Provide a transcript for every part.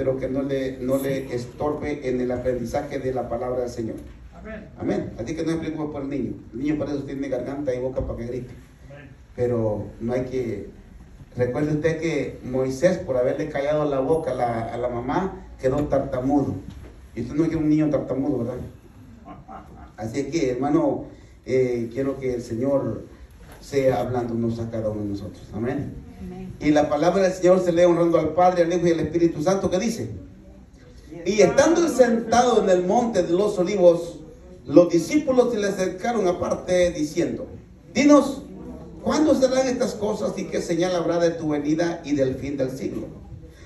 pero que no le estorbe en el aprendizaje de la palabra del Señor. Amén. Amén. Así que no se preocupe por el niño. El niño para eso tiene garganta y boca para que grite. Pero no hay que... Recuerde usted que Moisés, por haberle callado la boca a la mamá, quedó tartamudo. Y usted no quiere un niño tartamudo, ¿verdad? Así que, hermano, quiero que el Señor sea hablándonos a cada uno de nosotros. Amén. Amén. Y la palabra del Señor se lee honrando al Padre, al Hijo y al Espíritu Santo, que dice: y estando sentado en el monte de los olivos, los discípulos se le acercaron aparte diciendo: dinos, ¿cuándo serán estas cosas y qué señal habrá de tu venida y del fin del siglo?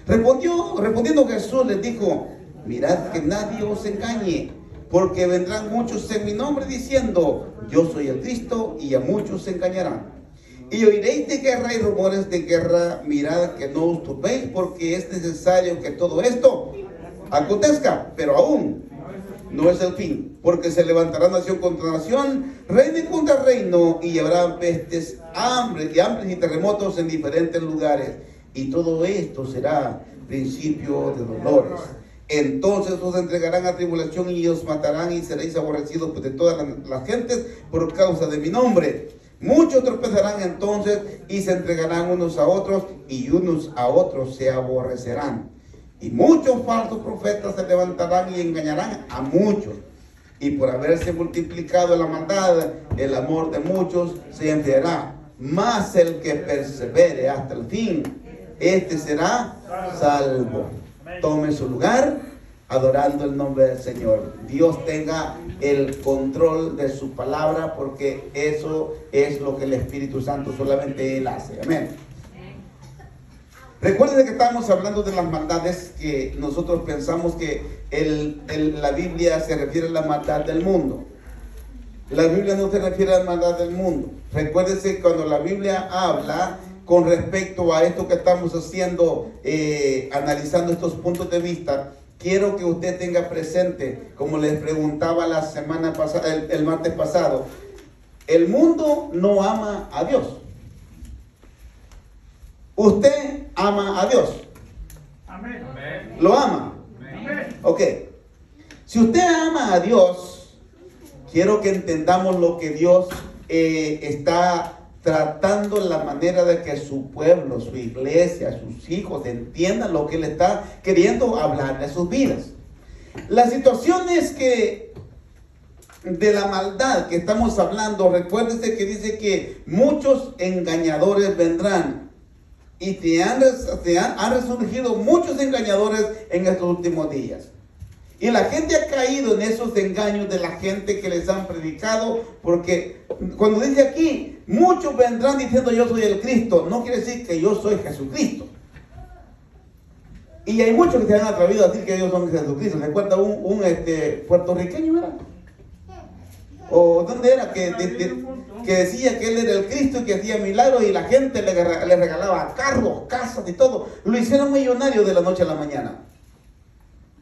Respondiendo Jesús les dijo: mirad que nadie os engañe, porque vendrán muchos en mi nombre diciendo: yo soy el Cristo, y a muchos se engañarán. Y oiréis de guerra y rumores de guerra. Mirad que no os turbéis, porque es necesario que todo esto acontezca, pero aún no es el fin, porque se levantará nación contra nación, reino contra reino, y habrá pestes, hambre y terremotos en diferentes lugares, y todo esto será principio de dolores. Entonces os entregarán a tribulación y os matarán, y seréis aborrecidos de todas las gentes por causa de mi nombre. Muchos tropezarán entonces y se entregarán unos a otros, y unos a otros se aborrecerán. Y muchos falsos profetas se levantarán y engañarán a muchos. Y por haberse multiplicado la maldad, el amor de muchos se enfriará. Mas el que persevere hasta el fin, este será salvo. Tome su lugar adorando el nombre del Señor. Dios tenga el control de su palabra, porque eso es lo que el Espíritu Santo solamente Él hace. Amén. Recuerden que estamos hablando de las maldades, que nosotros pensamos que la Biblia se refiere a la maldad del mundo. La Biblia no se refiere a la maldad del mundo. Recuérdense cuando la Biblia habla con respecto a esto que estamos haciendo, analizando estos puntos de vista. Quiero que usted tenga presente, como les preguntaba la semana pasada, el martes pasado, el mundo no ama a Dios. Usted ama a Dios. Amén. ¿Lo ama? Amén. Ok. Si usted ama a Dios, quiero que entendamos lo que Dios está tratando, la manera de que su pueblo, su iglesia, sus hijos entiendan lo que Él está queriendo hablar de sus vidas. Las situaciones de la maldad que estamos hablando, recuérdense que dice que muchos engañadores vendrán. Y han resurgido muchos engañadores en estos últimos días. Y la gente ha caído en esos engaños de la gente que les han predicado, porque cuando dice aquí, muchos vendrán diciendo yo soy el Cristo, no quiere decir que yo soy Jesucristo. Y hay muchos que se han atrevido a decir que ellos son Jesucristo. ¿Recuerda un puertorriqueño era? ¿O dónde era? Que decía que él era el Cristo y que hacía milagros, y la gente le regalaba carros, casas y todo. Lo hicieron millonario de la noche a la mañana.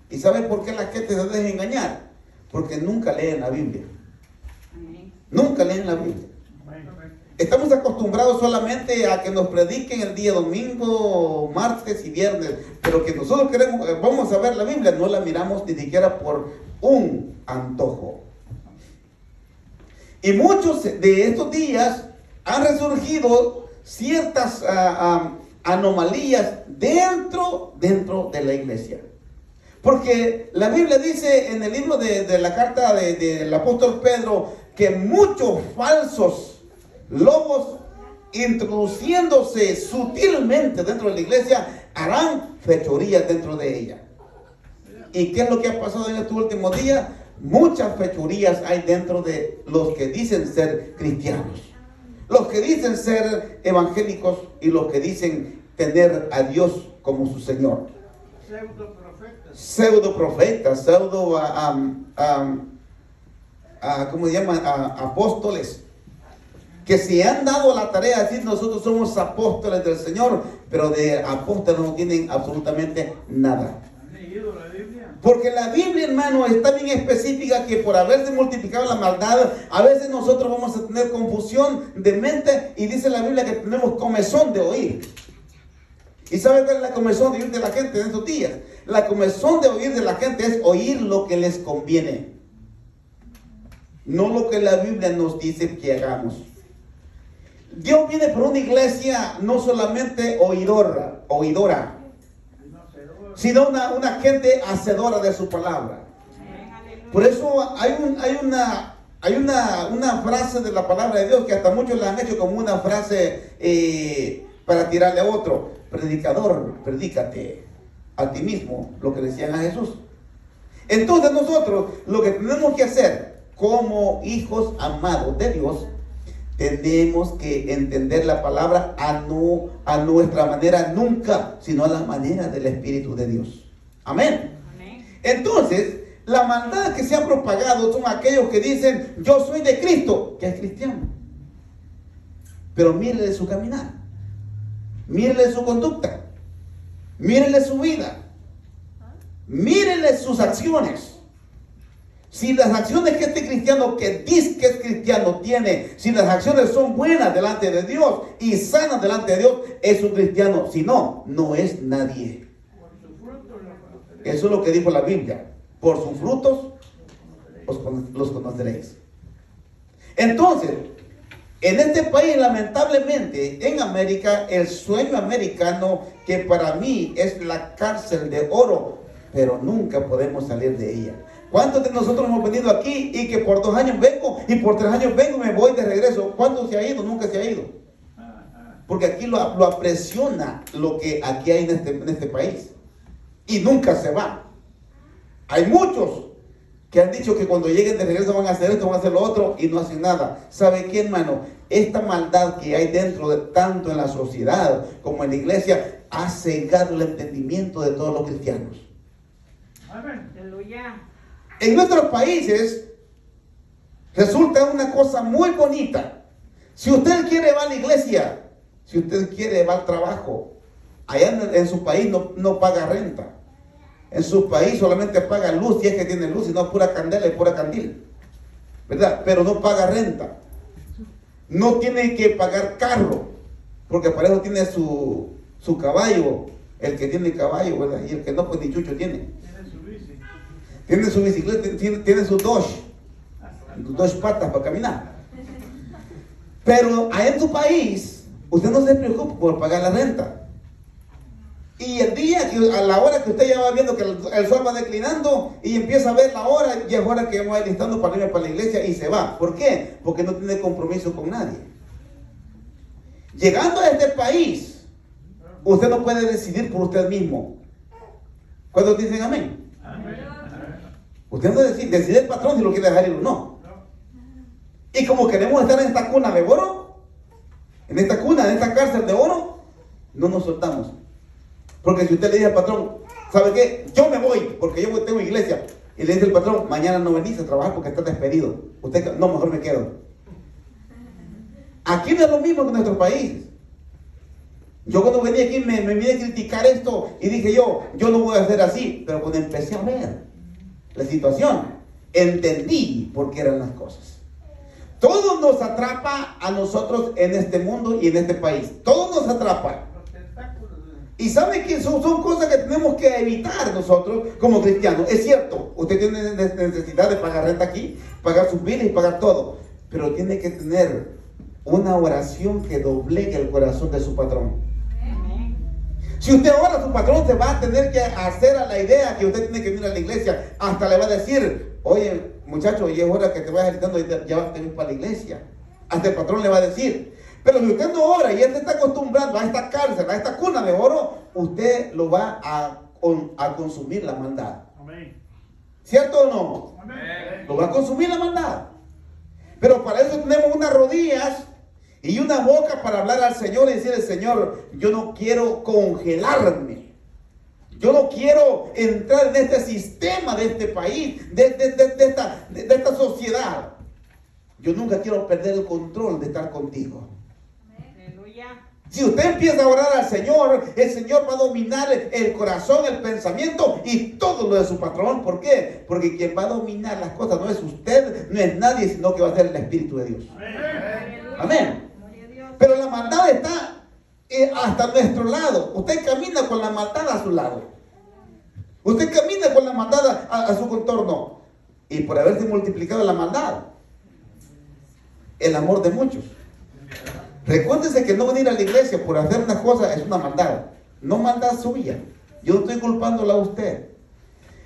¿Y saben por qué la gente se deja engañar? Porque nunca leen la Biblia. Nunca leen la Biblia. Estamos acostumbrados solamente a que nos prediquen el día domingo, martes y viernes, pero que nosotros vamos a ver la Biblia, no la miramos ni siquiera por un antojo. Y muchos de estos días han resurgido ciertas anomalías dentro de la iglesia. Porque la Biblia dice en el libro de la carta del apóstol Pedro que muchos falsos lobos, introduciéndose sutilmente dentro de la iglesia, harán fechorías dentro de ella. ¿Y qué es lo que ha pasado en estos últimos días? Muchas fechorías hay dentro de los que dicen ser cristianos, los que dicen ser evangélicos y los que dicen tener a Dios como su Señor. Pseudoprofetas, ¿cómo se llama? Apóstoles, que se han dado la tarea de decir nosotros somos apóstoles del Señor, pero de apóstoles no tienen absolutamente nada. Porque la Biblia, hermano, está bien específica, que por haberse multiplicado la maldad, a veces nosotros vamos a tener confusión de mente, y dice la Biblia que tenemos comezón de oír. ¿Y sabe cuál es la comezón de oír de la gente en estos días? La comezón de oír de la gente es oír lo que les conviene. No lo que la Biblia nos dice que hagamos. Dios viene por una iglesia no solamente oidora, sino una gente hacedora de su palabra. Por eso hay una frase de la palabra de Dios que hasta muchos la han hecho como una frase para tirarle a otro. Predicador, predícate a ti mismo, lo que decían a Jesús. Entonces nosotros lo que tenemos que hacer como hijos amados de Dios, tenemos que entender la palabra a nuestra manera nunca, sino a la manera del Espíritu de Dios. Amén. Entonces, la maldad que se ha propagado son aquellos que dicen, yo soy de Cristo, que es cristiano. Pero mírele su caminar, mírele su conducta, mírele su vida, mírele sus acciones. Si las acciones que este cristiano que dice que es cristiano tiene, si las acciones son buenas delante de Dios y sanas delante de Dios, es un cristiano. Si no, no es nadie. Eso es lo que dijo la Biblia. Por sus frutos los conoceréis. Entonces, en este país, lamentablemente, en América, el sueño americano, que para mí es la cárcel de oro, pero nunca podemos salir de ella. ¿Cuántos de nosotros hemos venido aquí y que por 2 años vengo y por 3 años vengo y me voy de regreso? ¿Cuántos se ha ido? Nunca se ha ido. Porque aquí lo apresiona lo que aquí hay en este país. Y nunca se va. Hay muchos que han dicho que cuando lleguen de regreso van a hacer esto, van a hacer lo otro y no hacen nada. ¿Sabe qué, hermano? Esta maldad que hay dentro de tanto en la sociedad como en la iglesia ha cegado el entendimiento de todos los cristianos. Amén. Aleluya. En nuestros países resulta una cosa muy bonita. Si usted quiere va a la iglesia, si usted quiere va al trabajo, allá en su país no paga renta. En su país solamente paga luz, si es que tiene luz, y no pura candela y pura candil, ¿verdad? Pero no paga renta. No tiene que pagar carro, porque para eso tiene su caballo, el que tiene caballo, ¿verdad? Y el que no, pues ni chucho tiene. Tiene su bicicleta, tiene su dos patas para caminar. Pero allá en su país, usted no se preocupa por pagar la renta. Y el día, a la hora que usted ya va viendo que el sol va declinando y empieza a ver la hora, ya es hora que vamos alistando para irme para la iglesia y se va. ¿Por qué? Porque no tiene compromiso con nadie. Llegando a este país, usted no puede decidir por usted mismo. ¿Cuántos dicen amén? Usted no decide el patrón si lo quiere dejar ir o no. Y como queremos estar en esta cuna de oro, en esta cuna, en esta cárcel de oro, no nos soltamos. Porque si usted le dice al patrón, ¿sabe qué? Yo me voy, porque yo tengo iglesia. Y le dice el patrón, mañana no venís a trabajar porque estás despedido. Usted, no, mejor me quedo. Aquí no es lo mismo que en nuestro país. Yo cuando venía aquí me vine a criticar esto y dije yo no voy a hacer así. Pero cuando empecé a ver la situación, entendí por qué eran las cosas. Todo nos atrapa a nosotros en este mundo y en este país. Todo nos atrapa. Y sabe que son cosas que tenemos que evitar nosotros como cristianos. Es cierto, usted tiene necesidad de pagar renta aquí, pagar sus biles y pagar todo. Pero tiene que tener una oración que doblegue el corazón de su patrón. Si usted ora, su patrón se va a tener que hacer a la idea que usted tiene que venir a la iglesia. Hasta le va a decir, oye muchacho, ya es hora que te vayas gritando y ya vas a venir para la iglesia. Hasta el patrón le va a decir. Pero si usted no ora y él se está acostumbrando a esta cárcel, a esta cuna de oro, usted lo va a consumir la maldad. Amén. ¿Cierto o no? Amén. Lo va a consumir la maldad. Pero para eso tenemos unas rodillas y una boca para hablar al Señor y decirle, Señor, yo no quiero congelarme. Yo no quiero entrar en este sistema de este país, de esta sociedad. Yo nunca quiero perder el control de estar contigo. Si usted empieza a orar al Señor, el Señor va a dominar el corazón, el pensamiento y todo lo de su patrón. ¿Por qué? Porque quien va a dominar las cosas no es usted, no es nadie, sino que va a ser el Espíritu de Dios. Amén. Pero la maldad está hasta nuestro lado. Usted camina con la maldad a su lado. Usted camina con la maldad a su contorno. Y por haberse multiplicado la maldad, el amor de muchos. Recuérdese que no venir a la iglesia por hacer una cosa es una maldad. No maldad suya. Yo no estoy culpándola a usted.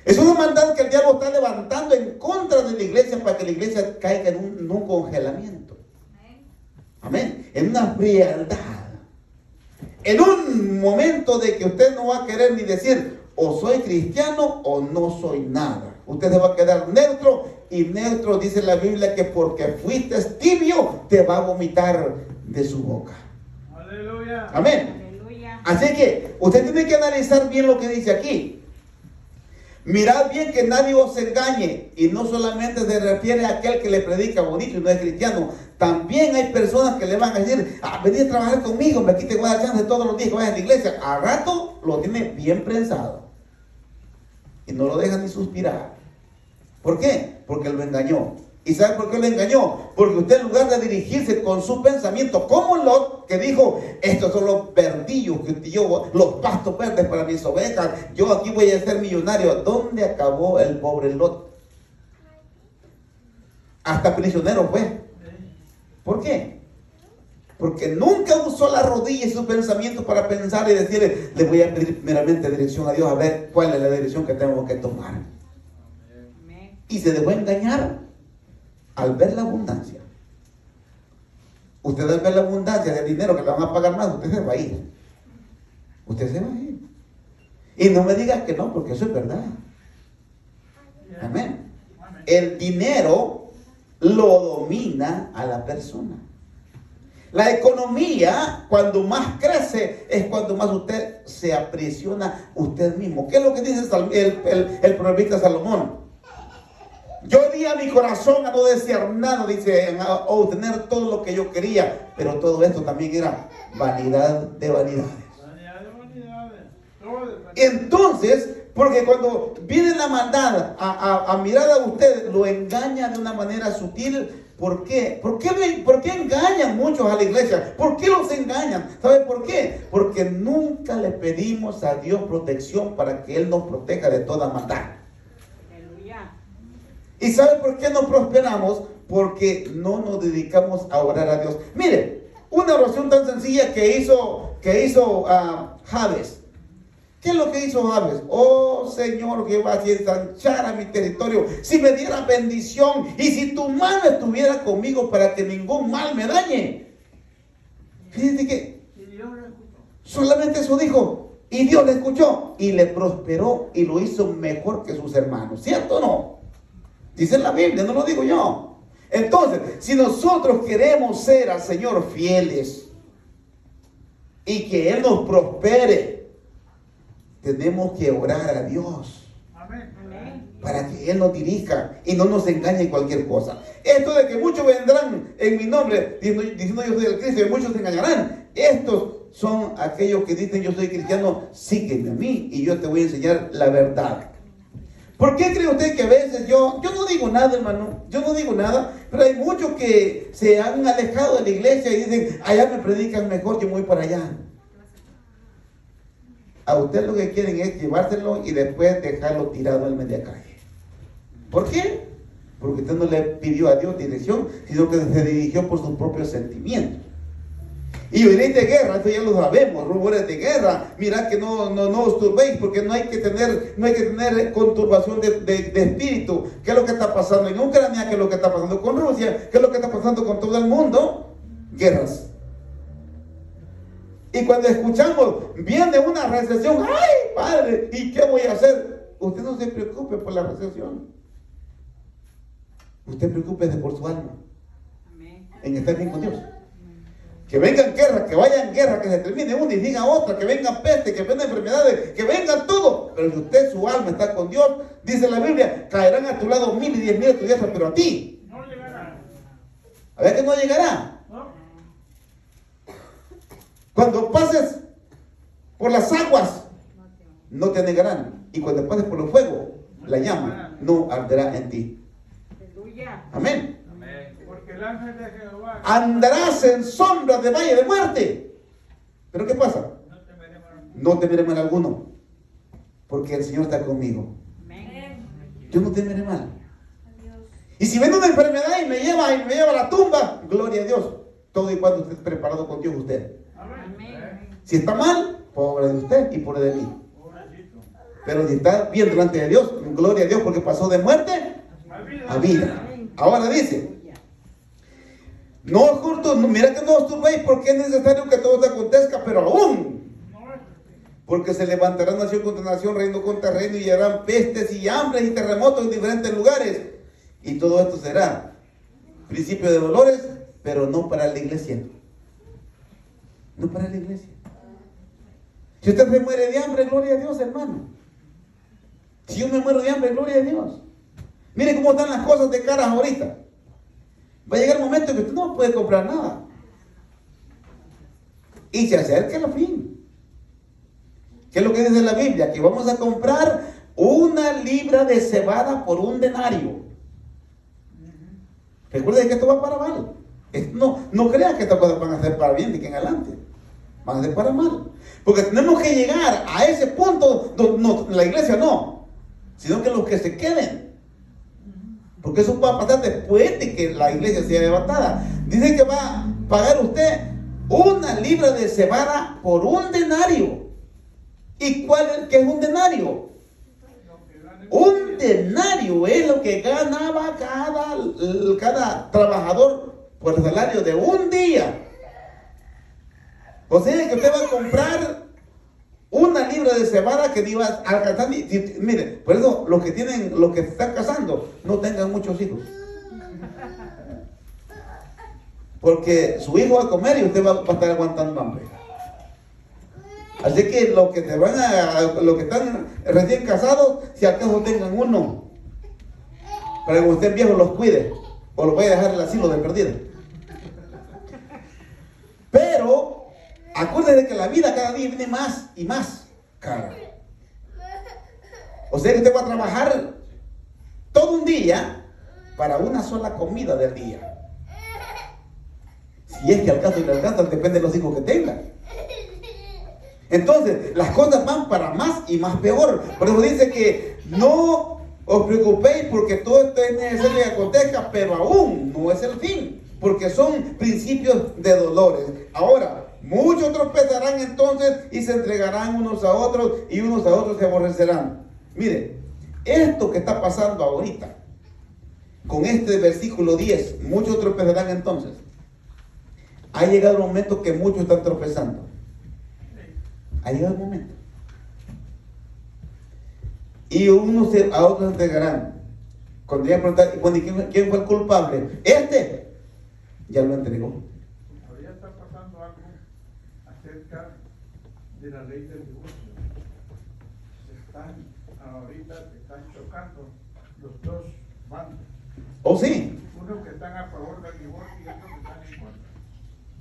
Es una maldad que el diablo está levantando en contra de la iglesia para que la iglesia caiga en un congelamiento. Amén. En una frialdad. En un momento de que usted no va a querer ni decir o soy cristiano o no soy nada. Usted se va a quedar neutro, y neutro dice la Biblia que porque fuiste tibio te va a vomitar de su boca. Aleluya. Amén. Aleluya. Así que usted tiene que analizar bien lo que dice aquí. Mirad bien que nadie os engañe. Y no solamente se refiere a aquel que le predica bonito y no es cristiano. También hay personas que le van a decir, vení a trabajar conmigo, aquí te voy a dar chance todos los días que vayas a la iglesia. A rato lo tiene bien prensado. Y no lo deja ni suspirar. ¿Por qué? Porque lo engañó. ¿Y sabe por qué lo engañó? Porque usted, en lugar de dirigirse con su pensamiento, como Lot, que dijo, estos son los verdillos que yo, los pastos verdes para mis ovejas, yo aquí voy a ser millonario. ¿Dónde acabó el pobre Lot? Hasta prisionero fue. ¿Por qué? Porque nunca usó la rodilla y su pensamiento para pensar y decirle, le voy a pedir primeramente dirección a Dios, a ver cuál es la dirección que tengo que tomar. Y se dejó engañar al ver la abundancia. Usted al ver la abundancia del dinero que le van a pagar más, usted se va a ir. Usted se va a ir. Y no me digas que no, porque eso es verdad. Amén. El dinero lo domina a la persona. La economía, cuando más crece, es cuando más usted se aprisiona usted mismo. ¿Qué es lo que dice el proverbista Salomón? Yo di a mi corazón a no desear nada, dice, a obtener todo lo que yo quería, pero todo esto también era vanidad de vanidades. Entonces, porque cuando viene la maldad a mirar a usted, lo engaña de una manera sutil. ¿Por qué? ¿Por qué engañan muchos a la iglesia? ¿Por qué los engañan? ¿Sabe por qué? Porque nunca le pedimos a Dios protección para que Él nos proteja de toda maldad. ¿Y sabe por qué no prosperamos? Porque no nos dedicamos a orar a Dios. Mire, una oración tan sencilla que hizo Jabes. ¿Qué es lo que hizo Jabes? Oh Señor Jehová, si ensanchara mi territorio, si me diera bendición y si tu mano estuviera conmigo para que ningún mal me dañe. Fíjate que solamente eso dijo. Y Dios le escuchó y le prosperó y lo hizo mejor que sus hermanos. ¿Cierto o no? Dice la Biblia, no lo digo yo. Entonces, si nosotros queremos ser al Señor fieles y que Él nos prospere, tenemos que orar a Dios. Amén. Para que Él nos dirija y no nos engañe en cualquier cosa. Esto de que muchos vendrán en mi nombre diciendo yo soy el Cristo y muchos se engañarán. Estos son aquellos que dicen yo soy cristiano, sígueme a mí y yo te voy a enseñar la verdad. ¿Por qué cree usted que a veces yo no digo nada, hermano? Yo no digo nada, pero hay muchos que se han alejado de la iglesia y dicen, allá me predican mejor, yo voy para allá. A usted lo que quieren es llevárselo y después dejarlo tirado en media calle. ¿Por qué? Porque usted no le pidió a Dios dirección, sino que se dirigió por sus propios sentimientos. Y oiréis de guerra, esto ya lo sabemos, rumores de guerra. Mirad que no os turbéis, porque no hay que tener conturbación de espíritu. ¿Qué es lo que está pasando en Ucrania? ¿Qué es lo que está pasando con Rusia? ¿Qué es lo que está pasando con todo el mundo? Guerras. Y cuando escuchamos, viene una recesión, ¡ay, padre! ¿Y qué voy a hacer? Usted no se preocupe por la recesión. Usted preocúpese por su alma. En estar bien con Dios. Que vengan guerras, que vayan guerras, que se termine una y diga otra, que vengan peste, que vengan enfermedades, que vengan todo. Pero si usted, su alma está con Dios, dice la Biblia, caerán a tu lado 1000 y 10,000 a tu diestra, pero a ti no llegará. A ver que no llegará. ¿No? Cuando pases por las aguas, no te negarán. Y cuando pases por el fuego, la llama no arderá en ti. Amén. Porque el ángel de Jehová Andarás en sombra de valle de muerte, Pero ¿qué pasa? No temeré mal alguno, porque el Señor está conmigo. Yo no temeré mal. Y si viene una enfermedad y me lleva a la tumba, gloria a Dios. Todo y cuando esté preparado con Dios usted. Si está mal, pobre de usted y pobre de mí. Pero si está bien delante de Dios, gloria a Dios, porque pasó de muerte a vida. Ahora dice, no os jurto, mira que no os turbéis, porque es necesario que todo te acontezca, pero aún, porque se levantará nación contra nación, reino contra reino, y habrán pestes y hambres y terremotos en diferentes lugares. Y todo esto será principio de dolores, pero no para la iglesia. No para la iglesia. Si usted se muere de hambre, gloria a Dios, hermano. Si yo me muero de hambre, gloria a Dios. Mire cómo están las cosas de caras ahorita. Va a llegar un momento en que usted no puede comprar nada. Y se acerca el fin. ¿Qué es lo que dice la Biblia? Que vamos a comprar una libra de cebada por un denario. Recuerden que esto va para mal. No crean que estas cosas van a ser para bien de que en adelante. Van a ser para mal. Porque tenemos que llegar a ese punto donde la iglesia no, sino que los que se queden. Porque eso va a pasar después de que la iglesia sea levantada. Dice que va a pagar usted una libra de cebada por un denario. ¿Y qué es un denario? Un denario es lo que ganaba cada trabajador por el salario de un día. O sea que usted va a comprar una libra de cebada que iba a alcanzar. Mire, por eso los que se están casando, no tengan muchos hijos. Porque su hijo va a comer y usted va a estar aguantando hambre. Así que los que están recién casados, si acaso tengan uno, para que cuando estén viejos los cuide, o los vaya a dejar en el asilo de perdida. Pero acuérdense que la vida cada día viene más y más cara. O sea que usted va a trabajar todo un día para una sola comida del día. Si es que alcanza y no alcanza, depende de los hijos que tenga. Entonces, las cosas van para más y más peor. Por eso dice que no os preocupéis porque todo esto es necesario que acontezca, pero aún no es el fin, porque son principios de dolores. Ahora, muchos tropezarán entonces y se entregarán unos a otros y unos a otros se aborrecerán. Mire, esto que está pasando ahorita, con este versículo 10, muchos tropezarán entonces. Ha llegado el momento que muchos están tropezando. Ha llegado el momento. Y unos a otros se entregarán. Cuando ya preguntar, ¿quién fue el culpable? Ya lo entregó. Todavía está pasando algo acerca de la ley del divorcio. Ahorita se están chocando los dos bandos. ¿Oh, sí? Unos que están a favor del divorcio y otros que están en contra.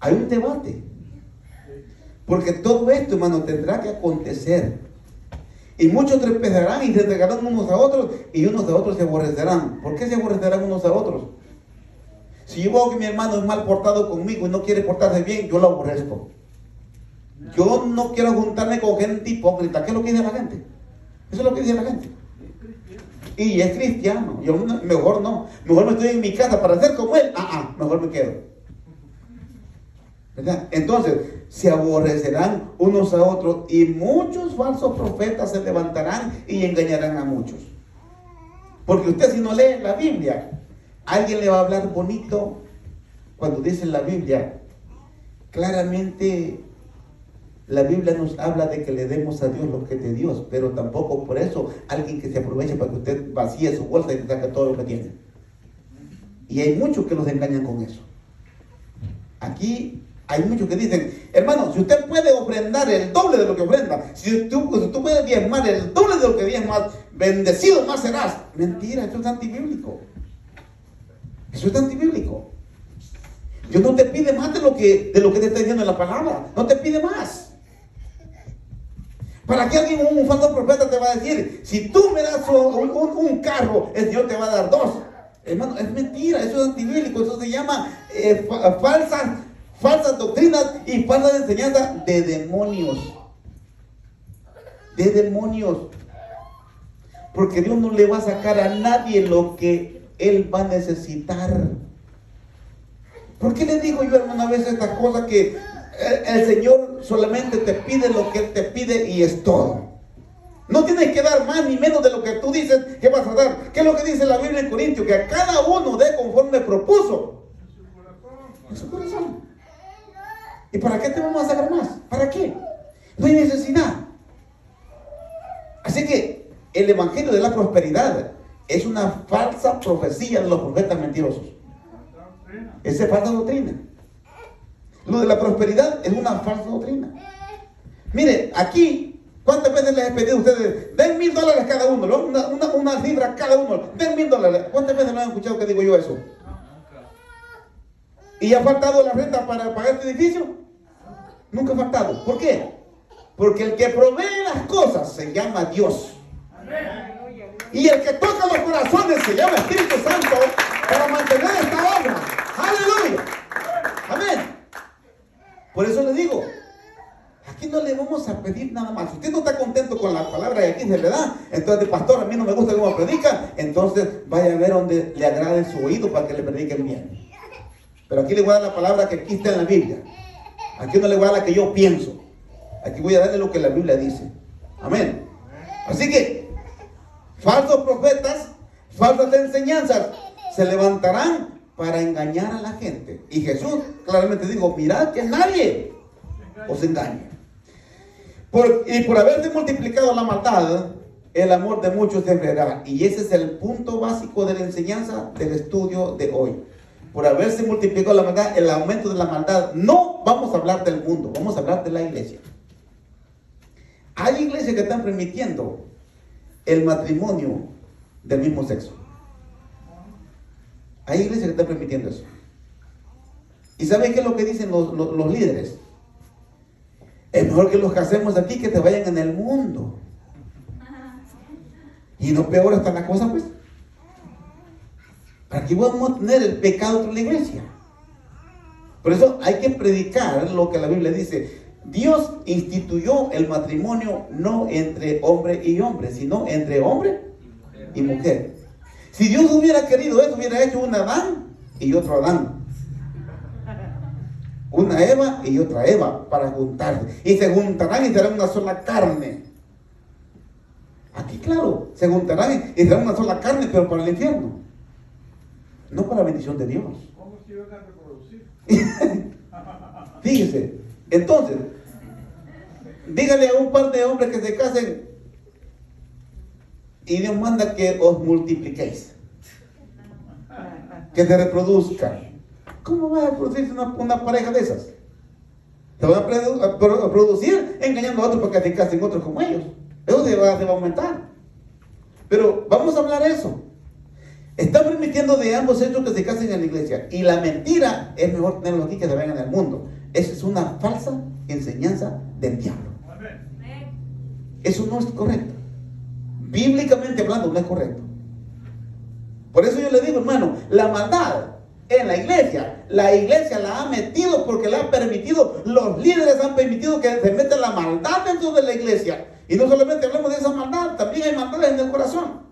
Hay un debate. Porque todo esto, hermano, tendrá que acontecer. Y muchos tropezarán y se entregarán unos a otros y unos a otros se aborrecerán. ¿Por qué se aborrecerán unos a otros? Si yo veo que mi hermano es mal portado conmigo y no quiere portarse bien, yo lo aborrezco. Yo no quiero juntarme con gente hipócrita. ¿Qué es lo que dice la gente? Eso es lo que dice la gente. Y es cristiano. Yo mejor no. Mejor me estoy en mi casa para ser como él. Mejor me quedo. ¿Verdad? Entonces, se aborrecerán unos a otros y muchos falsos profetas se levantarán y engañarán a muchos. Porque usted, si no lee la Biblia, alguien le va a hablar bonito cuando dice en la Biblia. Claramente, la Biblia nos habla de que le demos a Dios lo que es de Dios, pero tampoco por eso alguien que se aproveche para que usted vacíe su bolsa y saque todo lo que tiene. Y hay muchos que los engañan con eso. Aquí hay muchos que dicen, hermano, si usted puede ofrendar el doble de lo que ofrenda, si tú puedes diezmar el doble de lo que diezmas, bendecido más serás. Mentira, eso es antibíblico. Eso es antibíblico. Dios no te pide más de lo que te está diciendo en la palabra. No te pide más. ¿Para qué alguien, un falso profeta te va a decir, si tú me das un carro, el Señor te va a dar dos? Hermano, es mentira, eso es antibíblico, eso se llama falsas falsas doctrinas y falsas enseñanzas de demonios. De demonios. Porque Dios no le va a sacar a nadie lo que él va a necesitar. ¿Por qué le digo yo, hermano, a veces estas cosas que el Señor solamente te pide lo que Él te pide y es todo? No tienes que dar más ni menos de lo que tú dices que vas a dar. ¿Qué es lo que dice la Biblia en Corintios? Que a cada uno dé conforme propuso en su corazón. ¿Y para qué te vamos a sacar más? ¿Para qué? No hay necesidad. Así que el evangelio de la prosperidad es una falsa profecía de los profetas mentirosos. Esa es falsa doctrina. Lo de la prosperidad es una falsa doctrina. Mire, aquí, ¿cuántas veces les he pedido a ustedes? Den $1,000 cada uno, ¿no? Una libra cada uno. Den $1,000. ¿Cuántas veces lo han escuchado que digo yo eso? ¿Y ha faltado la renta para pagar este edificio? Nunca ha faltado. ¿Por qué? Porque el que provee las cosas se llama Dios. Y el que toca los corazones se llama Espíritu Santo para mantener esta obra. ¡Aleluya! Amén. Por eso le digo, aquí no le vamos a pedir nada más. Si usted no está contento con la palabra que aquí se le da, entonces, pastor, a mí no me gusta cómo predica, entonces vaya a ver donde le agrade su oído para que le prediquen bien. Pero aquí le voy a dar la palabra que aquí está en la Biblia. Aquí no le voy a dar la que yo pienso. Aquí voy a darle lo que la Biblia dice. Amén. Así que falsos profetas, falsas enseñanzas se levantarán para engañar a la gente. Y Jesús claramente dijo, mirad que nadie os engañe. Y por haberse multiplicado la maldad, el amor de muchos se enfriará. Y ese es el punto básico de la enseñanza del estudio de hoy. Por haberse multiplicado la maldad, el aumento de la maldad. No vamos a hablar del mundo, vamos a hablar de la iglesia. Hay iglesias que están permitiendo el matrimonio del mismo sexo. Hay iglesias que están permitiendo eso. ¿Y saben qué es lo que dicen los líderes? Es mejor que los casemos aquí que te vayan en el mundo. Y no peor está la cosa, pues. ¿Para qué vamos a tener el pecado dentro de la iglesia? Por eso hay que predicar lo que la Biblia dice. Dios instituyó el matrimonio no entre hombre y hombre, sino entre hombre y mujer. Si Dios hubiera querido eso, hubiera hecho un Adán y otro Adán. Una Eva y otra Eva para juntarse. Y se juntarán y serán una sola carne. Aquí, claro, se juntarán y serán una sola carne, pero para el infierno. No para la bendición de Dios. ¿Cómo se iban a reproducir? Fíjese, entonces, dígale a un par de hombres que se casen y Dios manda que os multipliquéis, que se reproduzcan. ¿Cómo va a reproducirse una pareja de esas? Se van a producir engañando a otros para que se casen otros como ellos. Eso se va a aumentar. Pero vamos a hablar de eso. Está permitiendo de ambos hechos que se casen en la iglesia. Y la mentira es mejor tenerlos aquí que se vengan al mundo. Esa es una falsa enseñanza del diablo. Eso no es correcto. Bíblicamente hablando, no es correcto. Por eso yo le digo, hermano, la maldad en la iglesia la ha metido porque la ha permitido. Los líderes han permitido que se meta la maldad dentro de la iglesia. Y no solamente hablamos de esa maldad, también hay maldades en el corazón.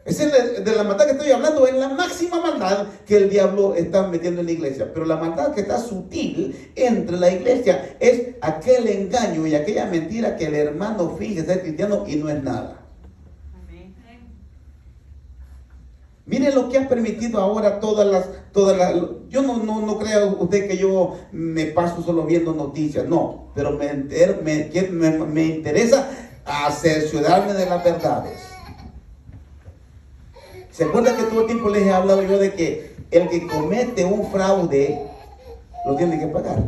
Esa es de la maldad que estoy hablando, es la máxima maldad que el diablo está metiendo en la iglesia. Pero la maldad que está sutil entre la iglesia es aquel engaño y aquella mentira que el hermano finge ser cristiano y no es nada. Amén. Mire lo que ha permitido ahora todas las yo no crea usted que yo me paso solo viendo noticias, no, pero me interesa cerciorarme de las verdades. ¿Se acuerdan que todo el tiempo les he hablado yo de que el que comete un fraude lo tiene que pagar?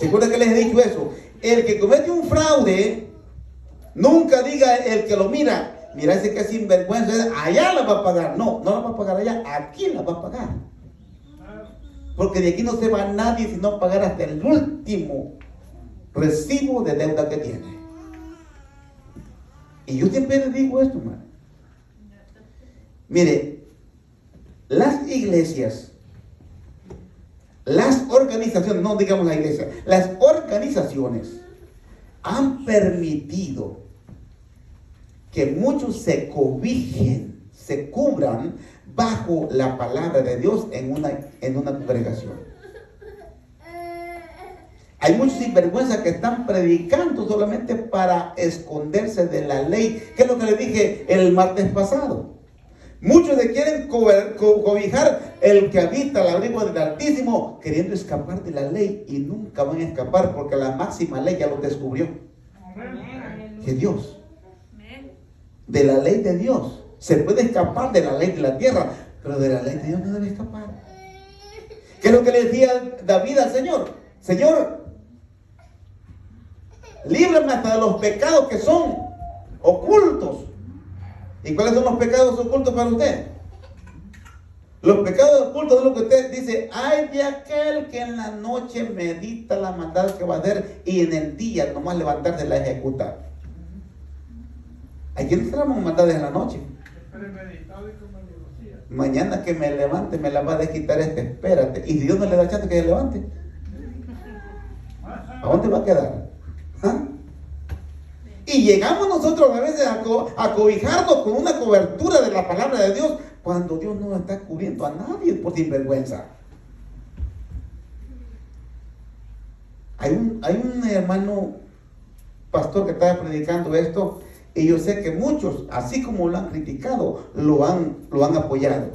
¿Se acuerdan que les he dicho eso? El que comete un fraude, nunca diga el que lo mira ese que es sinvergüenza, allá la va a pagar. No la va a pagar allá, aquí la va a pagar. Porque de aquí no se va nadie sino pagar hasta el último recibo de deuda que tiene. Y yo siempre les digo esto, hermano. Mire, las iglesias las organizaciones, no digamos la iglesia, las organizaciones han permitido que muchos se cobijen, se cubran bajo la palabra de Dios en una congregación. Hay muchos sinvergüenzas que están predicando solamente para esconderse de la ley. ¿Qué es lo que les dije el martes pasado? Muchos se quieren cobijar el que habita al abrigo del Altísimo, queriendo escapar de la ley, y nunca van a escapar porque la máxima ley ya los descubrió. Que Dios, de la ley de Dios, se puede escapar de la ley de la tierra, pero de la ley de Dios no debe escapar. ¿Qué es lo que le decía David al Señor? Señor, líbrame hasta de los pecados que son ocultos. ¿Y cuáles son los pecados ocultos para usted? Los pecados ocultos es lo que usted dice: ay de aquel que en la noche medita la maldad que va a hacer y en el día nomás levantarse la ejecuta. ¿A quién tramos maldades en la noche? Mañana que me levante me la va a desquitar espérate. Y Dios no le da chance que se levante. ¿A dónde va a quedar? ¿Ah? Y llegamos nosotros a veces a cobijarnos con una cobertura de la palabra de Dios, cuando Dios no está cubriendo a nadie por sinvergüenza. Hay un hermano pastor que estaba predicando esto, y yo sé que muchos, así como lo han criticado, lo han apoyado.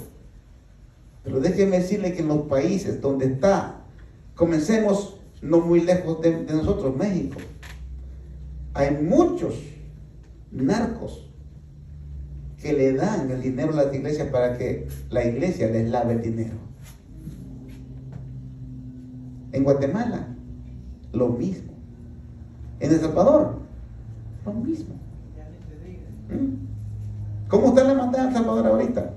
Pero déjenme decirle que en los países donde está, comencemos no muy lejos de nosotros, México, hay muchos narcos que le dan el dinero a las iglesias para que la iglesia les lave el dinero. En Guatemala, lo mismo. En El Salvador, lo mismo. ¿Cómo está la maldad en El Salvador ahorita?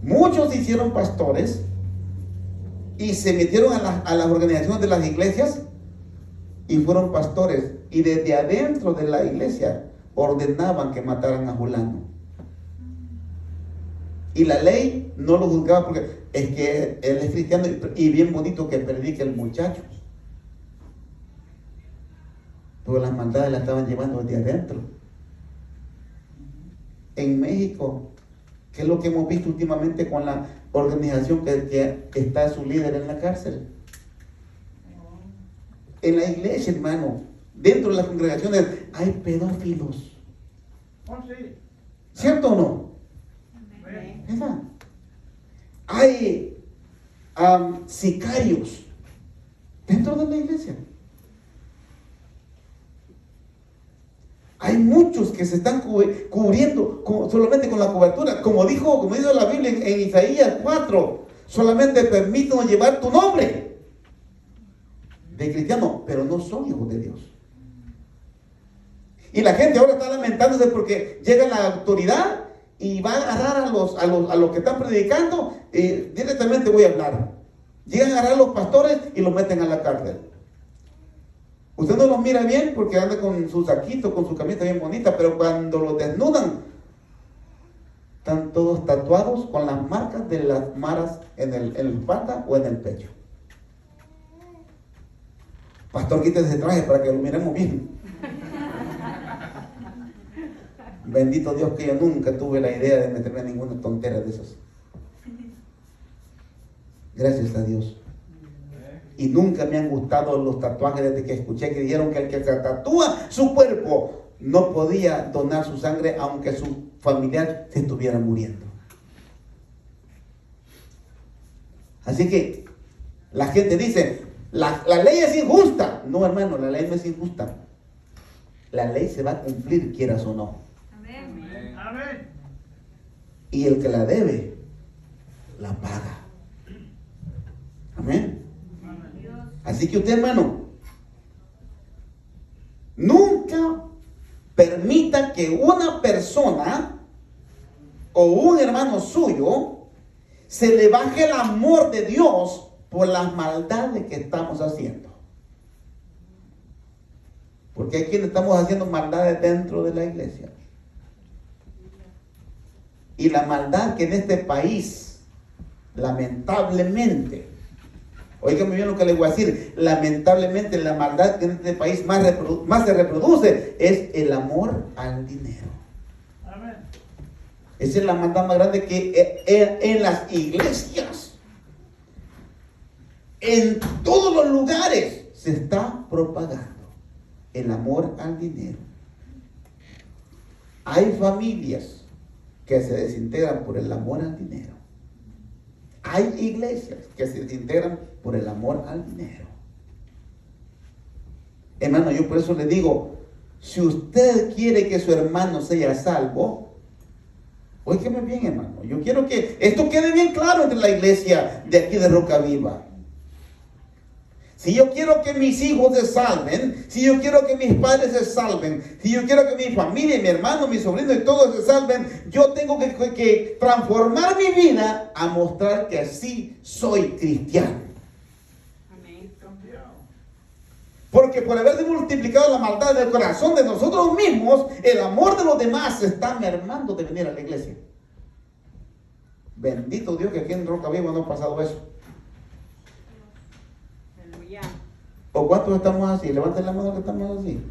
Muchos se hicieron pastores y se metieron a las organizaciones de las iglesias y fueron pastores, y desde adentro de la iglesia ordenaban que mataran a fulano. Y la ley no lo juzgaba porque es que él es cristiano y bien bonito que predique el muchacho. Porque las maldades las estaban llevando desde adentro. En México, ¿qué es lo que hemos visto últimamente con la organización que está su líder en la cárcel? En la iglesia, hermano, dentro de las congregaciones hay pedófilos. ¿Cierto o no? ¿Verdad? Hay sicarios dentro de la iglesia. Hay muchos que se están cubriendo solamente con la cobertura. Como dice la Biblia en Isaías 4, solamente permítanos llevar tu nombre de cristiano, pero no son hijos de Dios. Y la gente ahora está lamentándose porque llega la autoridad y va a agarrar a los que están predicando, y directamente voy a hablar. Llegan a agarrar a los pastores y los meten a la cárcel. Usted no los mira bien porque anda con su saquito, con su camisa bien bonita, pero cuando los desnudan, están todos tatuados con las marcas de las maras en el pata o en el pecho. Pastor, quítese ese traje para que lo miremos bien. Bendito Dios que yo nunca tuve la idea de meterme en ninguna tontera de esas. Gracias a Dios. Y nunca me han gustado los tatuajes desde que escuché que dijeron que el que se tatúa su cuerpo no podía donar su sangre aunque su familiar se estuviera muriendo. Así que la gente dice, la ley es injusta. No, hermano, la ley no es injusta. La ley se va a cumplir, quieras o no. Amén. Amén. Y el que la debe, la paga. Amén. Así que usted, hermano, nunca permita que una persona o un hermano suyo se le baje el amor de Dios por las maldades que estamos haciendo. Porque hay quienes estamos haciendo maldades dentro de la iglesia. Y la maldad que en este país, lamentablemente, Óigame bien lo que les voy a decir. Lamentablemente la maldad que en este país más se reproduce es el amor al dinero. Amén. Esa es la maldad más grande que en las iglesias, en todos los lugares, se está propagando el amor al dinero. Hay familias que se desintegran por el amor al dinero. Hay iglesias que se desintegran por el amor al dinero. Hermano, yo por eso le digo, si usted quiere que su hermano sea salvo, óigame bien, hermano, yo quiero que esto quede bien claro entre la iglesia de aquí de Roca Viva. Si yo quiero que mis hijos se salven, si yo quiero que mis padres se salven, si yo quiero que mi familia, mi hermano, mi sobrino y todos se salven, yo tengo que transformar mi vida a mostrar que así soy cristiano. Amén. Cambiado. Porque por haberse multiplicado la maldad del corazón de nosotros mismos, el amor de los demás se está mermando de venir a la iglesia. Bendito Dios que aquí en Roca Viva no ha pasado eso. Aleluya. ¿O cuántos estamos así? Levanten la mano que estamos así.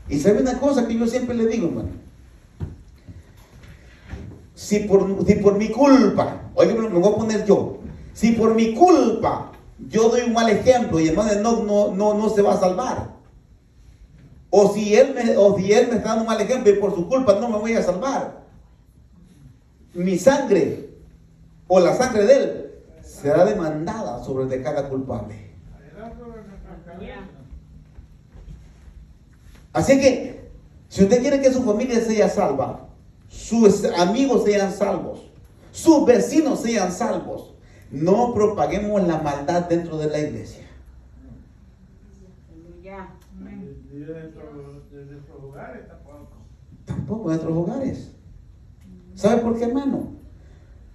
Y sabe una cosa que yo siempre le digo, hermano. Si por mi culpa, oye, me voy a poner yo. Si por mi culpa yo doy un mal ejemplo y hermano no se va a salvar. O si él me está dando un mal ejemplo y por su culpa no me voy a salvar. Mi sangre o la sangre de él será demandada sobre el de cada culpable. Así que, si usted quiere que su familia sea salva, sus amigos sean salvos, sus vecinos sean salvos, no propaguemos la maldad dentro de la iglesia. Aleluya. Y de nuestros hogares tampoco. Tampoco en nuestros hogares. ¿Sabe por qué, hermano?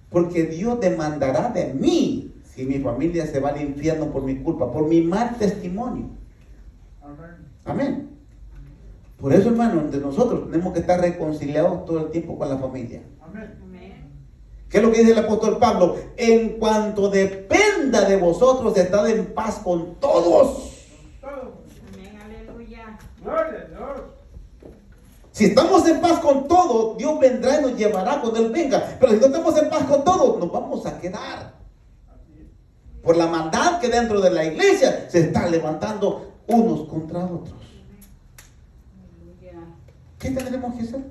Porque Dios demandará de mí si mi familia se va al infierno por mi culpa, por mi mal testimonio. Amén. Amén. Por eso, hermano, entre nosotros tenemos que estar reconciliados todo el tiempo con la familia. Amén. Amén. ¿Qué es lo que dice el apóstol Pablo? En cuanto dependa de vosotros, estad en paz con todos. Todo. Amén. Aleluya. Gloria a Dios. Si estamos en paz con todo, Dios vendrá y nos llevará cuando Él venga. Pero si no estamos en paz con todo, nos vamos a quedar. Así es. Por la maldad que dentro de la iglesia se está levantando unos contra otros. Aleluya. ¿Qué tendremos que hacer?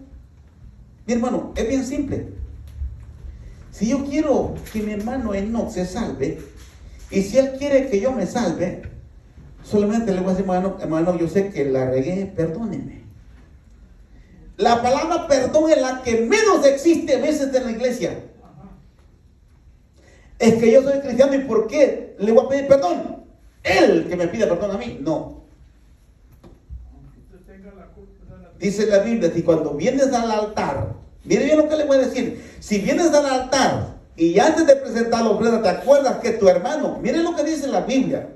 Mi hermano, es bien simple. Si yo quiero que mi hermano Enoch se salve, y si él quiere que yo me salve, solamente le voy a decir, hermano, yo sé que la regué, perdóneme. La palabra perdón es la que menos existe a veces en la iglesia. Es que yo soy cristiano y ¿por qué le voy a pedir perdón? Él que me pida perdón a mí, no. Aunque usted tenga la culpa de la Dice la Biblia, si cuando vienes al altar, mire bien lo que le voy a decir, si vienes al altar y antes de presentar la ofrenda te acuerdas que tu hermano, mire lo que dice la Biblia,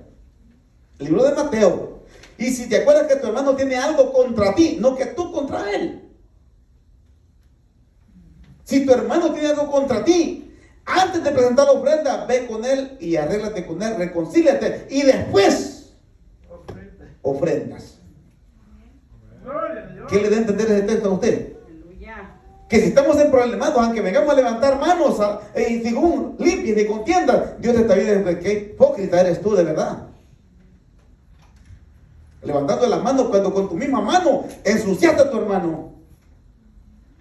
el libro de Mateo, y si te acuerdas que tu hermano tiene algo contra ti, no que tú contra él. Si tu hermano tiene algo contra ti, antes de presentar la ofrenda, ve con él y arréglate con él, reconcíliate y después ofrendas. Gloria a Dios. ¿Qué le da a entender ese texto a usted? Aleluya. Que si estamos en problemas, aunque vengamos a levantar manos y según limpias de contienda, Dios te está viendo que hipócrita eres tú de verdad. Levantando las manos cuando con tu misma mano ensuciaste a tu hermano,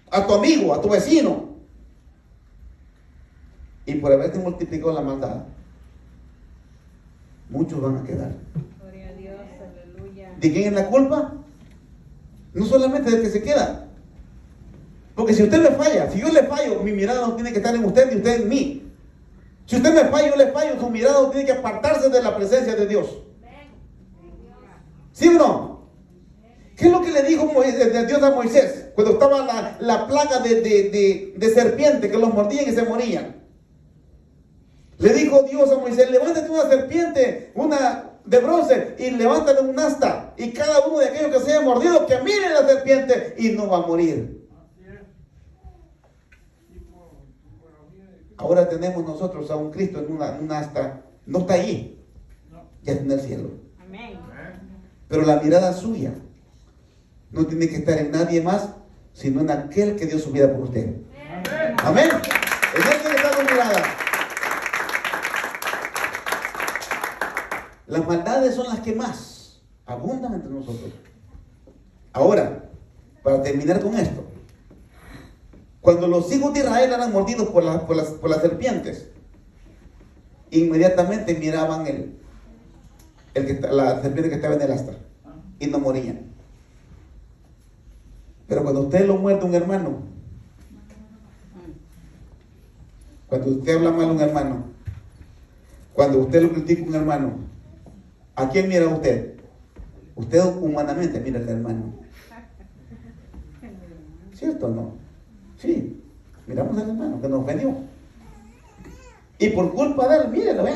a tu amigo, a tu vecino. Y por haberte multiplicado la maldad, muchos van a quedar. Gloria a Dios. Aleluya. ¿De quién es la culpa? No solamente del que se queda. Porque si usted me falla, si yo le fallo, mi mirada no tiene que estar en usted ni usted en mí. Si usted me falla, yo le fallo, su mirada no tiene que apartarse de la presencia de Dios. ¿Sí o no? ¿Qué es lo que le dijo Dios a Moisés cuando estaba la plaga de serpiente que los mordían y se morían? Le dijo Dios a Moisés, levántate una serpiente, una de bronce, y levántale un asta, y cada uno de aquellos que se haya mordido, que mire la serpiente y no va a morir. Así es. Tipología de Ahora tenemos nosotros a un Cristo en una hasta, no está allí, ya está en el cielo. Amén. Pero la mirada suya no tiene que estar en nadie más, sino en aquel que dio su vida por usted. Amén. En él tiene que estar su mirada. Las maldades son las que más abundan entre nosotros. Ahora, para terminar con esto, cuando los hijos de Israel eran mordidos por las serpientes, inmediatamente miraban la serpiente que estaba en el asta y no morían. Pero cuando usted lo muerde a un hermano, cuando usted habla mal a un hermano, cuando usted lo critica a un hermano, ¿a quién mira usted? Usted humanamente mira al hermano. ¿Cierto o no? Sí, miramos al hermano que nos ofendió. Y por culpa de él, míralo,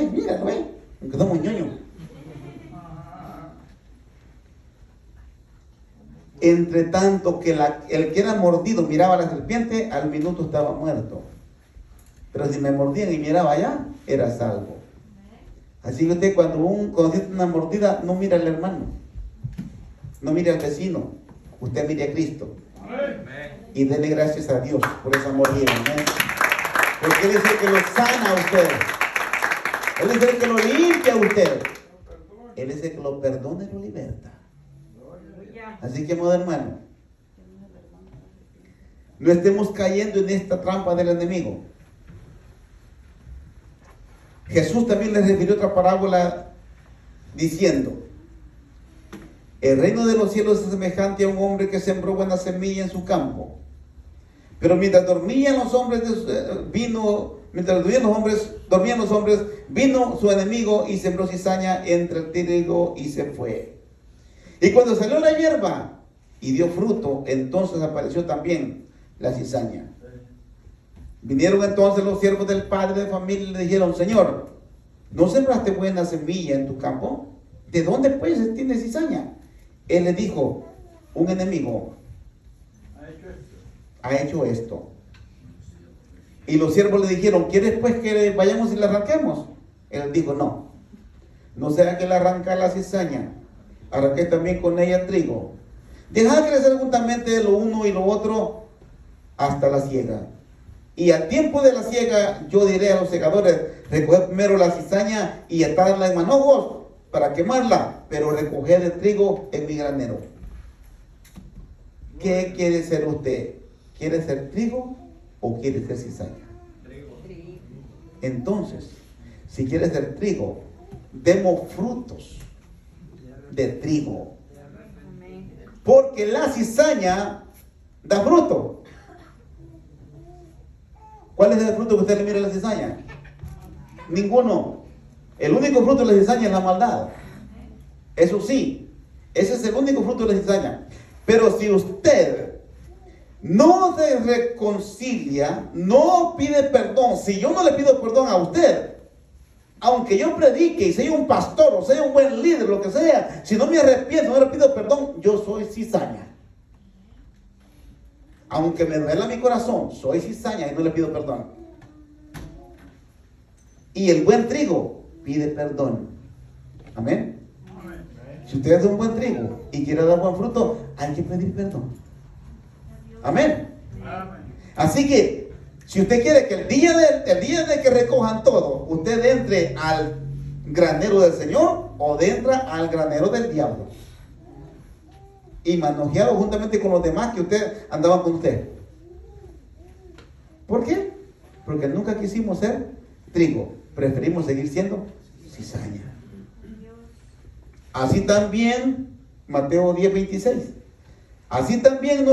aunque somos ñoños. Entre tanto que el que era mordido miraba a la serpiente, al minuto estaba muerto. Pero si me mordían y miraba allá, era salvo. Así que usted cuando siente una mordida, no mira al hermano, no mira al vecino, usted mire a Cristo. Y dele gracias a Dios por esa mordida. ¿Eh? Porque Él es el que lo sana a usted. Él es el que lo limpia a usted. Él es el que lo perdona y lo liberta. Así que, amado hermano, no estemos cayendo en esta trampa del enemigo. Jesús también les refirió otra parábola diciendo: el reino de los cielos es semejante a un hombre que sembró buena semilla en su campo. Pero mientras dormían los hombres, vino su enemigo y sembró cizaña entre el trigo y se fue. Y cuando salió la hierba y dio fruto, entonces apareció también la cizaña. Vinieron entonces los siervos del padre de familia y le dijeron: Señor, ¿no sembraste buena semilla en tu campo? ¿De dónde pues tiene cizaña? Él le dijo: un enemigo ha hecho esto. Y los siervos le dijeron: ¿quieres pues que vayamos y la arranquemos? Él dijo: no sea que le arranque la cizaña, arranqué también con ella trigo. Dejad crecer juntamente lo uno y lo otro hasta la siega. Y al tiempo de la siega yo diré a los segadores: recoged primero la cizaña y atadla en manojos para quemarla, pero recoged el trigo en mi granero. ¿Qué quiere ser usted? ¿Quiere ser trigo o quiere ser cizaña? Entonces, si quiere ser trigo, demos frutos de trigo. Porque la cizaña da fruto. ¿Cuál es el fruto que usted le mira a la cizaña? Ninguno. El único fruto de la cizaña es la maldad. Eso sí, ese es el único fruto de la cizaña. Pero si usted no se reconcilia, no pide perdón, si yo no le pido perdón a usted, aunque yo predique y sea un pastor o sea un buen líder, lo que sea, si no me arrepiento, no le pido perdón, yo soy cizaña. Aunque me duela mi corazón, soy cizaña y no le pido perdón. Y el buen trigo pide perdón. Amén. Si usted es un buen trigo y quiere dar buen fruto, hay que pedir perdón. Amén. Así que, si usted quiere que el día de que recojan todo, usted entre al granero del Señor o entra al granero del diablo. Y manojeado juntamente con los demás que usted andaban con usted. ¿Por qué? Porque nunca quisimos ser trigo. Preferimos seguir siendo cizaña. Así también, Mateo 10:26. Así también,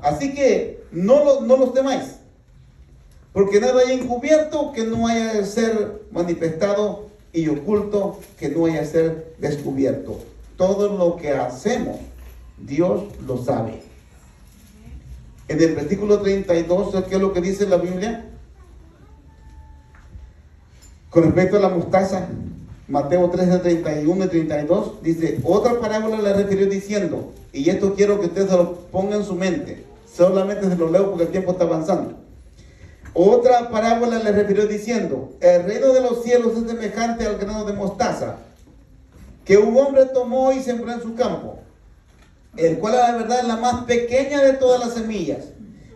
así que no los temáis. Porque nada hay encubierto que no haya de ser manifestado, y oculto que no haya de ser descubierto. Todo lo que hacemos, Dios lo sabe. En el versículo 32, ¿qué es lo que dice la Biblia? Con respecto a la mostaza, Mateo 13, 31 y 32, dice: otra parábola le refirió diciendo, y esto quiero que ustedes se lo pongan en su mente, solamente se lo leo porque el tiempo está avanzando. Otra parábola le refirió diciendo: el reino de los cielos es semejante al grano de mostaza que un hombre tomó y sembró en su campo, el cual a la verdad es la más pequeña de todas las semillas,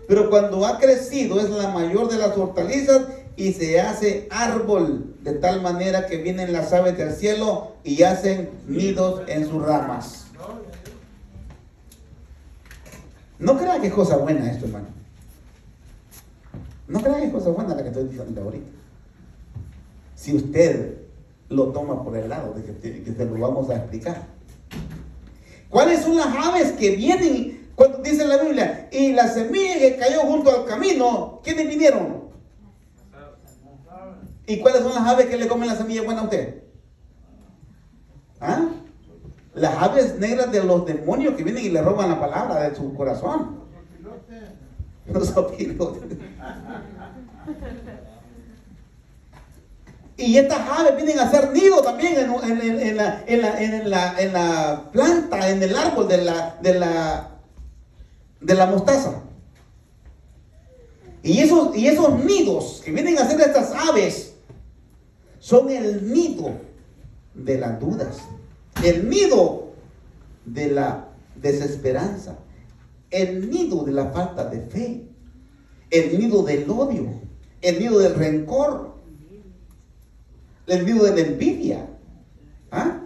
pero cuando ha crecido es la mayor de las hortalizas y se hace árbol, de tal manera que vienen las aves del cielo y hacen nidos en sus ramas. No crea que es cosa buena esto, hermano. No crea que es cosa buena la que estoy diciendo ahorita. Si usted lo toma por el lado de que se lo vamos a explicar. ¿Cuáles son las aves que vienen? Cuando dice la Biblia, y la semilla que cayó junto al camino, ¿quiénes vinieron? ¿Y cuáles son las aves que le comen la semilla buena a usted? ¿Ah? Las aves negras de los demonios que vienen y le roban la palabra de su corazón. Los opilotes. Y estas aves vienen a hacer nido también en la planta, en el árbol de la mostaza. Y esos nidos que vienen a hacer estas aves son el nido de las dudas, el nido de la desesperanza, el nido de la falta de fe, el nido del odio, el nido del rencor, el nido de la envidia. ¿Ah?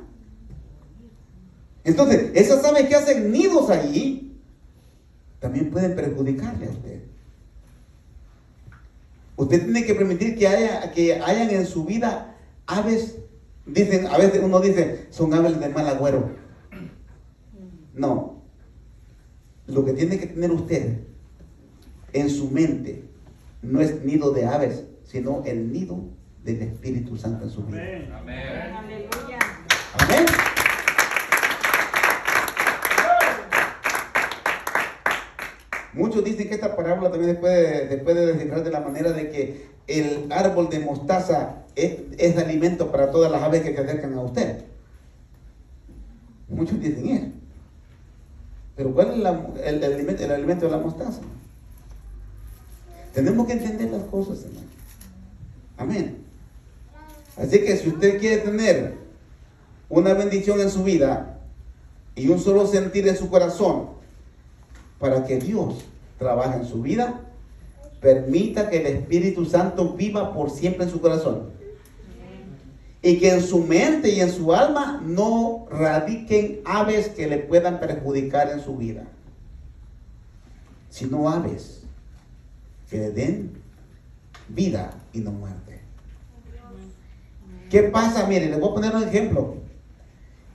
Entonces, esas aves que hacen nidos allí también pueden perjudicarle a usted. Usted tiene que permitir que hayan en su vida aves. Dicen, a veces uno dice, son aves de mal agüero. No. Lo que tiene que tener usted en su mente no es nido de aves, sino el nido del Espíritu Santo en su vida. Amén. Amén. Aleluya. Amén. Muchos dicen que esta parábola también se puede descifrar de la manera de que el árbol de mostaza es alimento para todas las aves que se acercan a usted. Muchos dicen eso. Pero ¿cuál es el alimento de la mostaza? Tenemos que entender las cosas, hermano. Amén. Así que si usted quiere tener una bendición en su vida y un solo sentir en su corazón para que Dios trabaje en su vida, permita que el Espíritu Santo viva por siempre en su corazón. Y que en su mente y en su alma no radiquen aves que le puedan perjudicar en su vida, sino aves que le den vida y no muerte. ¿Qué pasa? Mire, les voy a poner un ejemplo.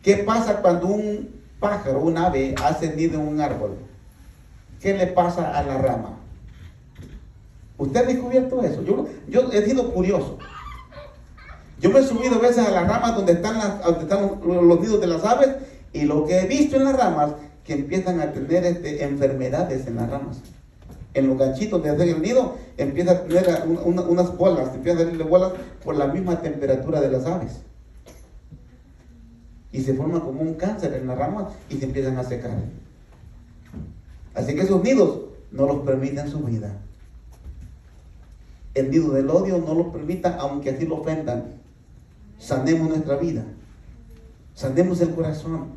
¿Qué pasa cuando un pájaro, un ave, hace nido en un árbol? ¿Qué le pasa a la rama? ¿Usted ha descubierto eso? Yo he sido curioso. Yo me he subido a veces a las ramas donde están los nidos de las aves, y lo que he visto en las ramas, que empiezan a tener enfermedades en las ramas. En los ganchitos de hacer el nido, empieza a tener unas bolas, empieza a salirle bolas por la misma temperatura de las aves. Y se forma como un cáncer en las ramas y se empiezan a secar. Así que esos nidos no los permiten su vida. El nido del odio no los permita, aunque así lo ofendan. Sanemos nuestra vida, sanemos el corazón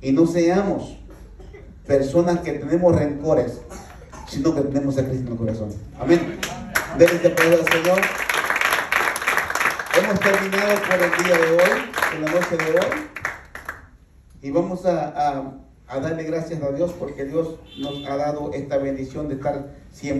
y no seamos personas que tenemos rencores, sino que tenemos a Cristo en el corazón. Amén. Denle este aplauso al Señor. Hemos terminado por el día de hoy, en la noche de hoy, y vamos a darle gracias a Dios porque Dios nos ha dado esta bendición de estar siempre